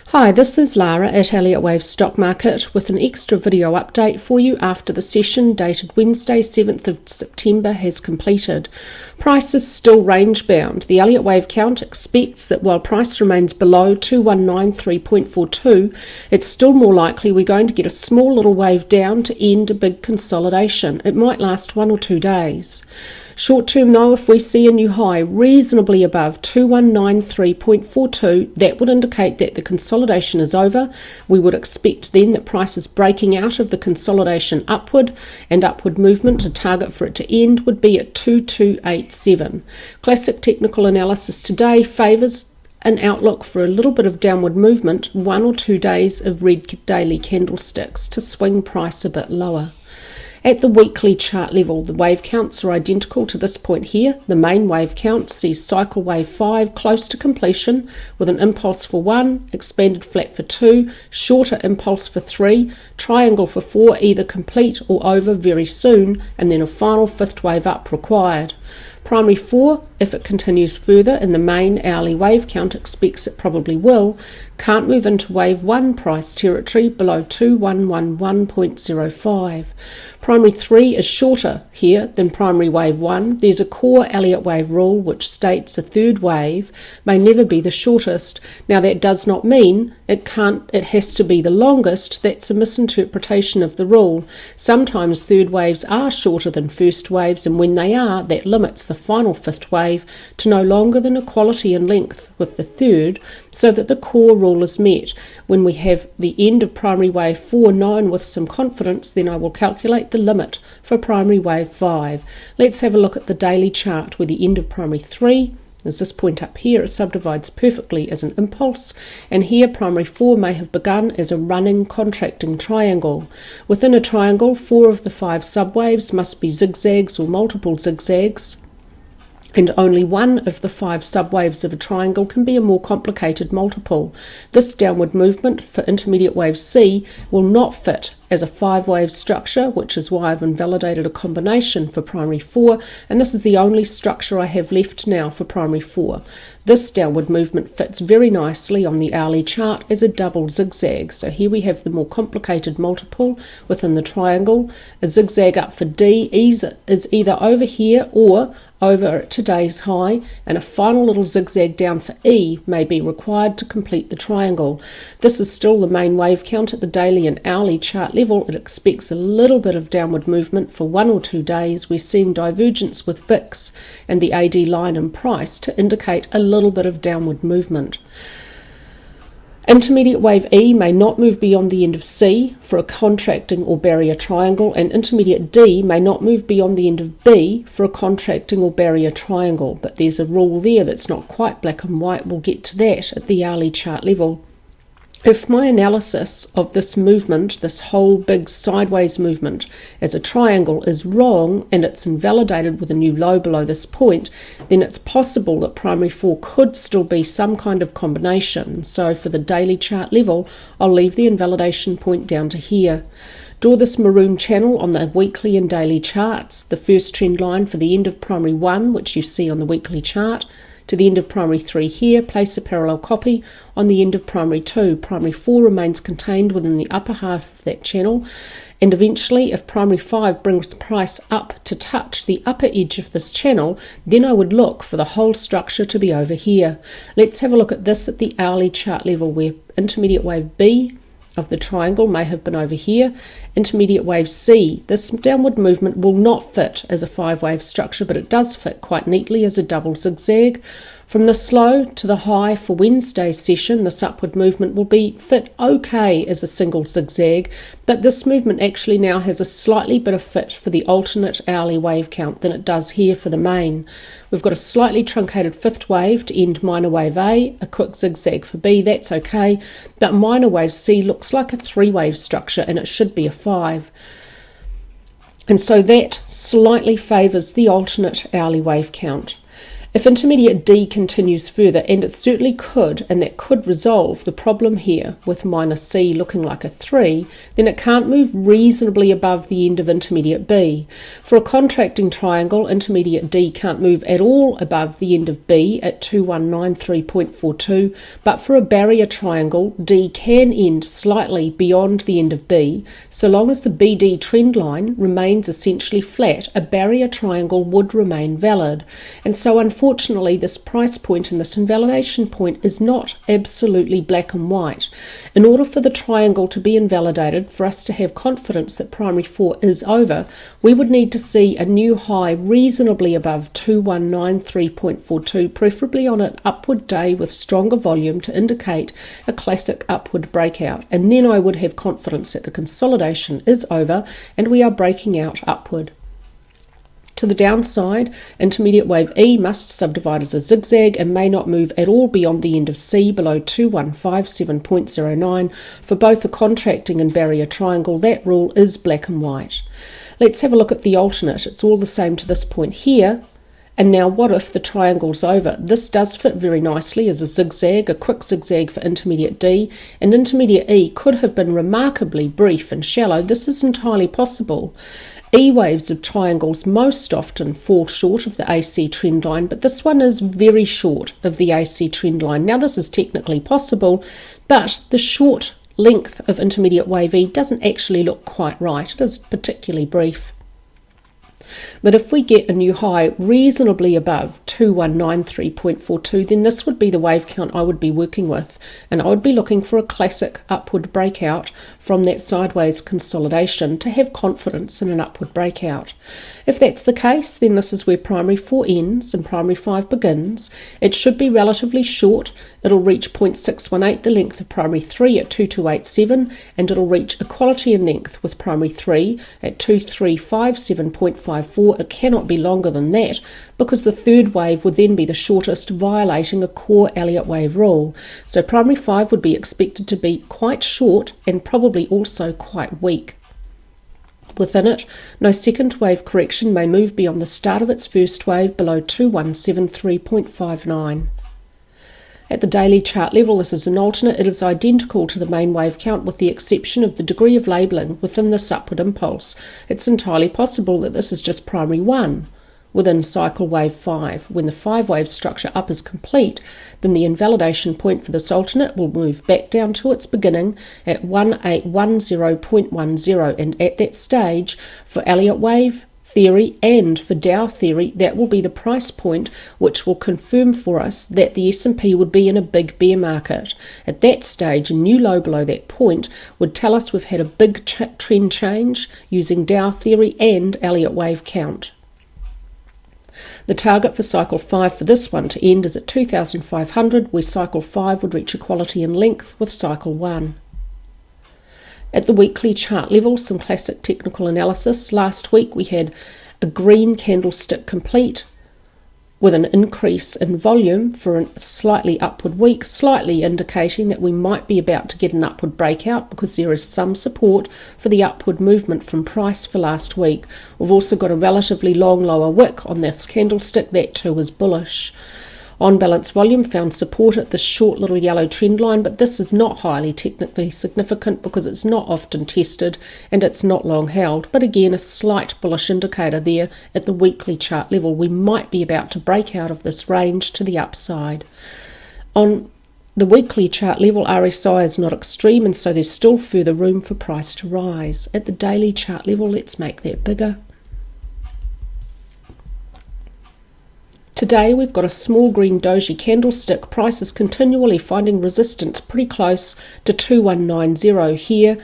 Hi, this is Lara at Elliott Wave Stock Market with an extra video update for you after the session dated Wednesday 7th of September has completed. Price is still range bound. The Elliott Wave count expects that while price remains below 2193.42, it's still more likely we're going to get a small little wave down to end a big consolidation. It might last 1 or 2 days. Short term though, if we see a new high reasonably above 2193.42, that would indicate that the consolidation is over. We would expect then that price is breaking out of the consolidation upward, and upward movement, a target for it to end, would be at 2287. Classic technical analysis today favours an outlook for a little bit of downward movement, 1 or 2 days of red daily candlesticks to swing price a bit lower. At the weekly chart level, the wave counts are identical to this point here. The main wave count sees cycle wave 5 close to completion with an impulse for 1, expanded flat for 2, shorter impulse for 3, triangle for 4 either complete or over very soon, and then a final fifth wave up required. Primary 4, if it continues further in the main hourly wave count expects it probably will, can't move into wave 1 price territory below 2111.05. Primary 3 is shorter here than primary wave 1. There's a core Elliott wave rule which states a third wave may never be the shortest. Now that does not mean it has to be the longest. That's a misinterpretation of the rule. Sometimes third waves are shorter than first waves, and when they are, that limits the final fifth wave to no longer than equality in length with the third, so that the core rule is met. When we have the end of primary wave 4 known with some confidence, then I will calculate the limit for primary wave 5. Let's have a look at the daily chart where the end of primary 3 is this point up here. It subdivides perfectly as an impulse, and here primary 4 may have begun as a running contracting triangle. Within a triangle, 4 of the 5 subwaves must be zigzags or multiple zigzags, and only 1 of the 5 subwaves of a triangle can be a more complicated multiple. This downward movement for intermediate wave C will not fit as a 5-wave structure, which is why I've invalidated a combination for primary 4, and this is the only structure I have left now for primary 4. This downward movement fits very nicely on the hourly chart as a double zigzag. So here we have the more complicated multiple within the triangle. A zigzag up for D is either over here or over at today's high, and a final little zigzag down for E may be required to complete the triangle. This is still the main wave count at the daily and hourly chart level. It expects a little bit of downward movement for 1 or 2 days. We're seeing divergence with VIX and the AD line and price to indicate a little bit of downward movement. Intermediate wave E may not move beyond the end of C for a contracting or barrier triangle, and intermediate D may not move beyond the end of B for a contracting or barrier triangle, but there's a rule there that's not quite black and white. We'll get to that at the hourly chart level. If my analysis of this movement, this whole big sideways movement as a triangle is wrong and it's invalidated with a new low below this point, then it's possible that primary 4 could still be some kind of combination. So for the daily chart level, I'll leave the invalidation point down to here. Draw this maroon channel on the weekly and daily charts, the first trend line for the end of primary 1, which you see on the weekly chart, to the end of primary 3 here. Place a parallel copy on the end of primary 2. Primary 4 remains contained within the upper half of that channel, and eventually if primary 5 brings price up to touch the upper edge of this channel, then I would look for the whole structure to be over here. Let's have a look at this at the hourly chart level, where intermediate wave B of the triangle may have been over here. Intermediate wave C, this downward movement will not fit as a 5-wave structure, but it does fit quite neatly as a double zigzag. From the low to the high for Wednesday's session, this upward movement will fit okay as a single zigzag, but this movement actually now has a slightly better fit for the alternate hourly wave count than it does here for the main. We've got a slightly truncated fifth wave to end minor wave A, a quick zigzag for B, that's okay, but minor wave C looks like a 3-wave structure and it should be a 5. And so that slightly favours the alternate hourly wave count. If intermediate D continues further, and it certainly could, and that could resolve the problem here with minus C looking like a 3, then it can't move reasonably above the end of intermediate B. For a contracting triangle, intermediate D can't move at all above the end of B at 2193.42, but for a barrier triangle, D can end slightly beyond the end of B. So long as the BD trend line remains essentially flat, a barrier triangle would remain valid. And so unfortunately, this price point and this invalidation point is not absolutely black and white. In order for the triangle to be invalidated, for us to have confidence that primary 4 is over, we would need to see a new high reasonably above 2193.42, preferably on an upward day with stronger volume to indicate a classic upward breakout. And then I would have confidence that the consolidation is over and we are breaking out upward. To the downside, intermediate wave E must subdivide as a zigzag and may not move at all beyond the end of C below 2157.09. For both a contracting and barrier triangle, that rule is black and white. Let's have a look at the alternate. It's all the same to this point here. And now what if the triangle's over? This does fit very nicely as a zigzag, a quick zigzag for intermediate D, and intermediate E could have been remarkably brief and shallow. This is entirely possible. E waves of triangles most often fall short of the AC trend line, but this one is very short of the AC trend line. Now this is technically possible, but the short length of intermediate wave E doesn't actually look quite right. It is particularly brief. But if we get a new high reasonably above 2193.42, then this would be the wave count I would be working with, and I would be looking for a classic upward breakout from that sideways consolidation to have confidence in an upward breakout. If that's the case, then this is where primary 4 ends and primary 5 begins. It should be relatively short. It'll reach 0.618, the length of primary 3 at 2287, and it'll reach equality in length with primary 3 at 2357.54. It cannot be longer than that because the third wave would then be the shortest, violating a core Elliott wave rule. So primary 5 would be expected to be quite short and probably also quite weak. Within it, no second wave correction may move beyond the start of its first wave below 2173.59. At the daily chart level, this is an alternate. It is identical to the main wave count with the exception of the degree of labelling within this upward impulse. It's entirely possible that this is just primary 1 within cycle wave 5. When the 5-wave structure up is complete, then the invalidation point for this alternate will move back down to its beginning at 1810.10, and at that stage, for Elliott wave theory and for Dow theory, that will be the price point which will confirm for us that the S&P would be in a big bear market. At that stage, a new low below that point would tell us we've had a big trend change using Dow theory and Elliott wave count. The target for cycle 5 for this one to end is at 2500, where cycle 5 would reach equality in length with cycle 1. At the weekly chart level, some classic technical analysis. Last week we had a green candlestick complete with an increase in volume for a slightly upward week, slightly indicating that we might be about to get an upward breakout because there is some support for the upward movement from price for last week. We've also got a relatively long lower wick on this candlestick. That too is bullish. On balance volume found support at this short little yellow trend line, but this is not highly technically significant because it's not often tested and it's not long held. But again, a slight bullish indicator there at the weekly chart level. We might be about to break out of this range to the upside. On the weekly chart level, RSI is not extreme, and so there's still further room for price to rise. At the daily chart level, let's make that bigger. Today we've got a small green doji candlestick. Price is continually finding resistance pretty close to 2190 here,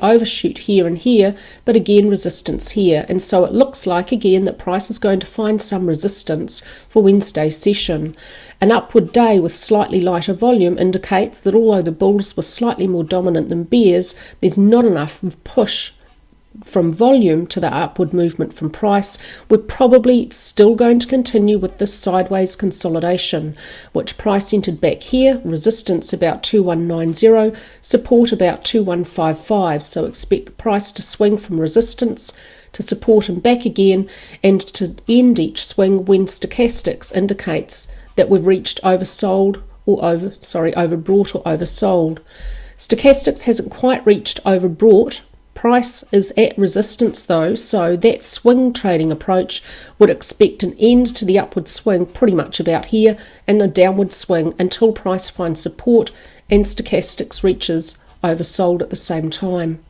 overshoot here and here, but again resistance here. And so it looks like again that price is going to find some resistance for Wednesday's session. An upward day with slightly lighter volume indicates that although the bulls were slightly more dominant than bears, there's not enough push from volume to the upward movement from price. We're probably still going to continue with this sideways consolidation, which price entered back here, resistance about 2190, support about 2155, so expect price to swing from resistance to support and back again, and to end each swing when stochastics indicates that we've reached oversold or overbought or oversold. Stochastics hasn't quite reached overbought. Price is at resistance though, so that swing trading approach would expect an end to the upward swing pretty much about here and a downward swing until price finds support and stochastics reaches oversold at the same time.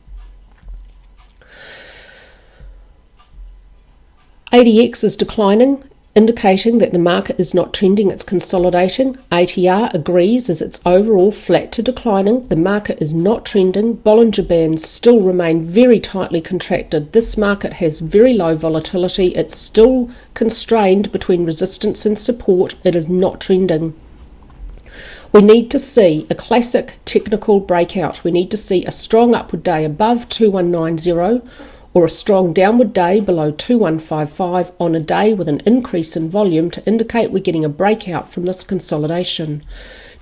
ADX is declining, indicating that the market is not trending, it's consolidating. ATR agrees as it's overall flat to declining. The market is not trending. Bollinger Bands still remain very tightly contracted. This market has very low volatility. It's still constrained between resistance and support. It is not trending. We need to see a classic technical breakout. We need to see a strong upward day above 2190 or a strong downward day below 2155 on a day with an increase in volume to indicate we're getting a breakout from this consolidation.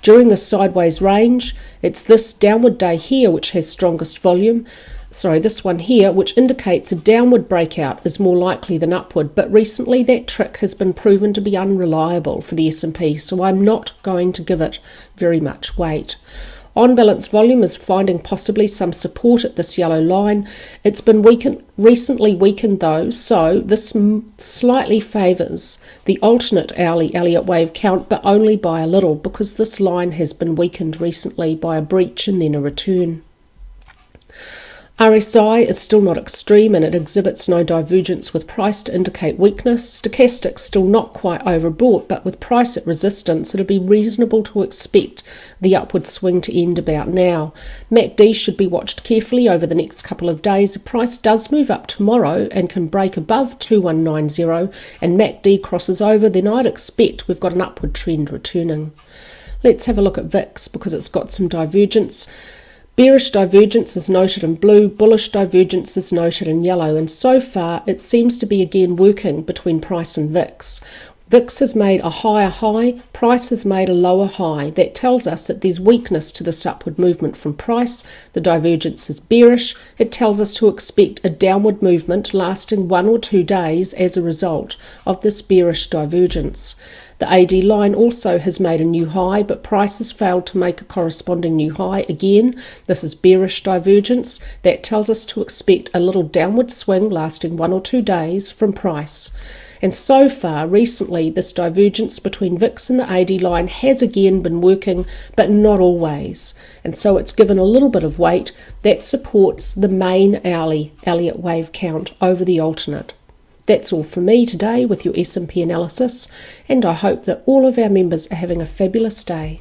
During the sideways range, it's this downward day here which has strongest volume. This one here, which indicates a downward breakout is more likely than upward, but recently that trick has been proven to be unreliable for the S&P, so I'm not going to give it very much weight. On-balance volume is finding possibly some support at this yellow line. It's been recently weakened though, so this slightly favours the alternate hourly Elliott wave count, but only by a little because this line has been weakened recently by a breach and then a return. RSI is still not extreme and it exhibits no divergence with price to indicate weakness. Stochastics still not quite overbought, but with price at resistance, it'll be reasonable to expect the upward swing to end about now. MACD should be watched carefully over the next couple of days. If price does move up tomorrow and can break above 2190 and MACD crosses over, then I'd expect we've got an upward trend returning. Let's have a look at VIX because it's got some divergence. Bearish divergence is noted in blue, bullish divergence is noted in yellow, and so far it seems to be again working between price and VIX. VIX has made a higher high, price has made a lower high. That tells us that there's weakness to this upward movement from price. The divergence is bearish. It tells us to expect a downward movement lasting 1 or 2 days as a result of this bearish divergence. The AD line also has made a new high, but price has failed to make a corresponding new high again. This is bearish divergence. That tells us to expect a little downward swing lasting 1 or 2 days from price. And so far, recently, this divergence between VIX and the AD line has again been working, but not always. And so it's given a little bit of weight that supports the main hourly Elliott wave count over the alternate. That's all from me today with your S&P analysis, and I hope that all of our members are having a fabulous day.